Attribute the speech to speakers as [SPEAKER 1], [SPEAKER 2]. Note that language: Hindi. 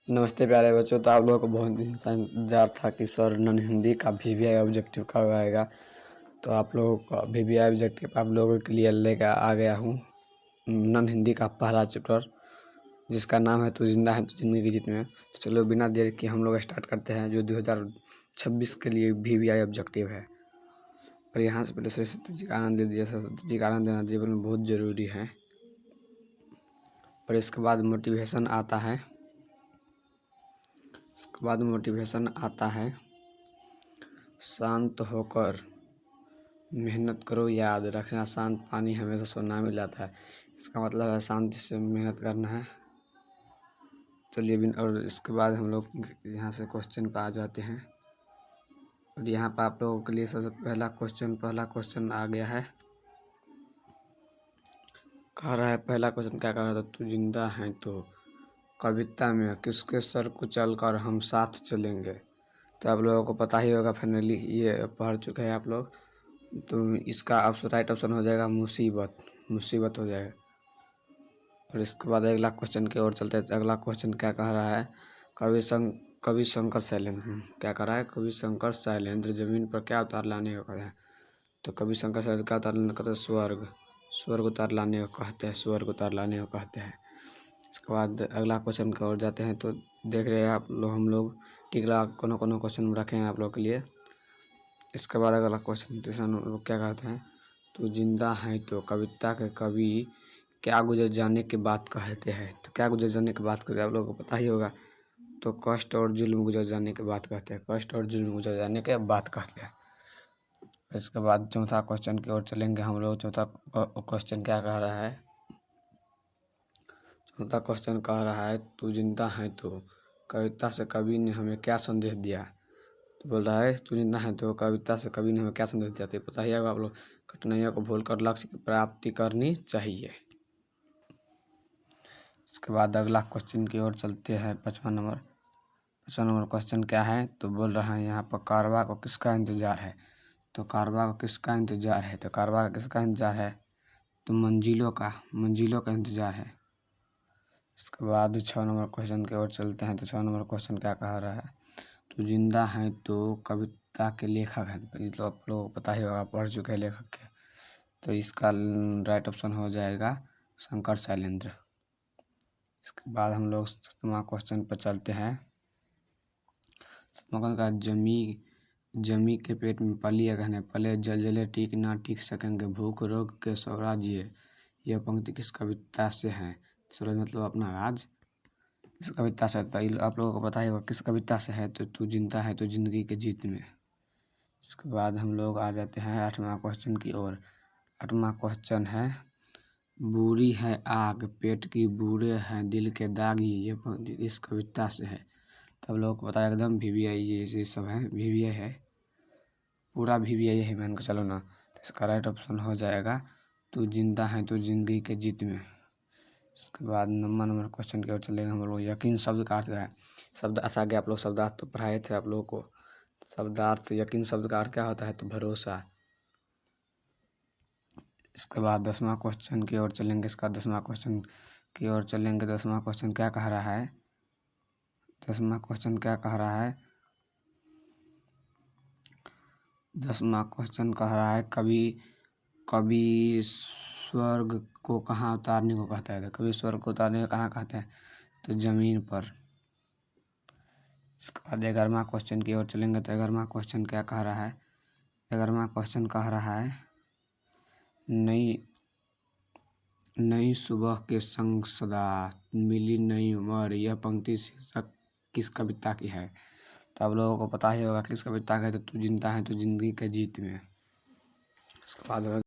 [SPEAKER 1] नमस्ते प्यारे बच्चों। तो आप लोगों को बहुत इंतजार था कि सर नॉन हिंदी का VVI ऑब्जेक्टिव कब आएगा। तो आप लोगों का VVI ऑब्जेक्टिव आप लोगों के लिए लेकर आ गया हूँ। नॉन हिंदी का पहला चैप्टर जिसका नाम है तू जिंदा है तो जिंदगी जीत में। तो चलो बिना देर के हम लोग स्टार्ट करते हैं, जो 2026 के लिए VVI ऑब्जेक्टिव है। और यहाँ से पहले सरस्वती जी का आनंद लीजिए। सरस्वती जी का आनंद लेना जीवन में बहुत ज़रूरी है। और इसके बाद मोटिवेशन आता है। इसके बाद मोटिवेशन आता है, शांत होकर मेहनत करो, याद रखना शांत पानी हमेशा सोना में लाता है। इसका मतलब है शांति से मेहनत करना है। चलिए और इसके बाद हम लोग यहाँ से क्वेश्चन पर आ जाते हैं। और यहाँ पर आप लोगों के लिए सबसे पहला क्वेश्चन आ गया है। कह रहा है पहला क्वेश्चन क्या कह रहा था, तू जिंदा है तो कविता में किसके सर कुचल कर हम साथ चलेंगे। तो आप लोगों को पता ही होगा, फाइनली ये पढ़ चुके हैं आप लोग। तो इसका राइट ऑप्शन हो जाएगा मुसीबत हो जाएगा। और इसके बाद अगला क्वेश्चन की ओर चलते हैं। अगला क्वेश्चन क्या कह रहा है, कवि शंकर शैलेंद्र क्या कह रहा है, कवि शंकर शैलेंद्र जमीन पर क्या उतार लाने को कहते हैं। तो कवि शंकर शैलेंद्र क्या उतार लाने कहते हैं, स्वर्ग उतार लाने को कहते हैं, स्वर्ग उतार लाने को कहते हैं। इसके बाद अगला क्वेश्चन की ओर जाते हैं। तो देख रहे हैं आप लोग, हम लोग टिकला कोनो क्वेश्चन रखे हैं आप लोग के लिए। इसके बाद अगला क्वेश्चन तीसरा लोग क्या कहते हैं, तो जिंदा है तो कविता के कवि क्या गुजर जाने के बाद कहते हैं। तो क्या गुजर जाने के बाद कहते हैं, आप लोगों को पता ही होगा। तो कष्ट और जुल्म गुजर जाने के बाद कहते हैं, कष्ट और जुल्म गुजर जाने के बाद कहते हैं। इसके बाद चौथा क्वेश्चन की ओर चलेंगे हम लोग। चौथा क्वेश्चन क्या कह रहा है, चौथा क्वेश्चन कह रहा है, तू जिंदा है तो कविता से कवि ने हमें क्या संदेश दिया। तो बोल रहा है तू जिंदा है तो कविता से कवि ने हमें क्या संदेश दिया। तो पता ही होगा आप लोग, कठिनाइयों को भूलकर लक्ष्य की प्राप्ति करनी चाहिए। इसके बाद अगला क्वेश्चन की ओर चलते हैं। 55 नंबर क्वेश्चन क्या है, तो बोल रहा है यहाँ पर कारवा को किसका इंतजार है। तो कारवा को किसका इंतजार है, तो कारवा का किसका इंतजार है, तो मंजिलों का इंतजार है। इसके बाद 6 नंबर क्वेश्चन की ओर चलते हैं। तो 6 नंबर क्वेश्चन क्या कह रहा है, तो जिंदा है तो कविता के लेखक हैं। तो ये तो आप लोग पता ही होगा, पढ़ चुके हैं लेखक के। तो इसका राइट ऑप्शन हो जाएगा शंकर शैलेंद्र। इसके बाद हम लोग 7वां क्वेश्चन पर चलते हैं। 7वां क्वेश्चन का जमी के पेट में पली अगहने पले जल जले टीक ना टीक सकेंगे भूख रोग के स्वराज्य। यह पंक्ति किस कविता से है। स्वराज मतलब अपना राज, किस कविता से। तो आप लोगों को पता ही होगा किस कविता से है, तो तू जिंदा है तो जिंदगी के जीत में। इसके बाद हम लोग आ जाते हैं 8वां क्वेश्चन की ओर। 8वां क्वेश्चन है, बुरी है आग पेट की बुरे हैं दिल के दाग, ये पंक्ति इस कविता से है। तो आप लोगों को पता है एकदम VVI ये सब है, VVI है, पूरा VVI है मान के चलो ना। तो इसका राइट ऑप्शन हो जाएगा तू जिंदा है तो जिंदगी के जीत में। इसके बाद 9वां नंबर क्वेश्चन की ओर चलेंगे हम लोग। यकीन शब्द का अर्थ है, शब्द अर्थ आगे आप लोग शब्दार्थ तो पढ़ाए थे आप लोगों को। शब्दार्थ यकीन शब्द का अर्थ क्या होता है, तो भरोसा। इसके बाद 10वां क्वेश्चन की ओर चलेंगे। इसका 10वां क्वेश्चन की ओर चलेंगे। 10वां क्वेश्चन क्या कह रहा है, 10वां क्वेश्चन क्या कह रहा है, 10वां क्वेश्चन कह रहा है कवि स्वर्ग को कहाँ उतारने को कहता है। तो कवि स्वर्ग को उतारने को कहाँ कहते हैं, तो जमीन पर। इसके बाद 11वां क्वेश्चन की ओर चलेंगे। तो 11वां क्वेश्चन क्या कह रहा है, 11वां क्वेश्चन कह रहा है, नई सुबह के संग सदा मिली नई उम्र, यह पंक्ति शीर्षक किस कविता की है। तो आप लोगों को पता ही होगा किस कविता का है, तो तू जिंदा है तो जिंदगी के जीत में। इसके बाद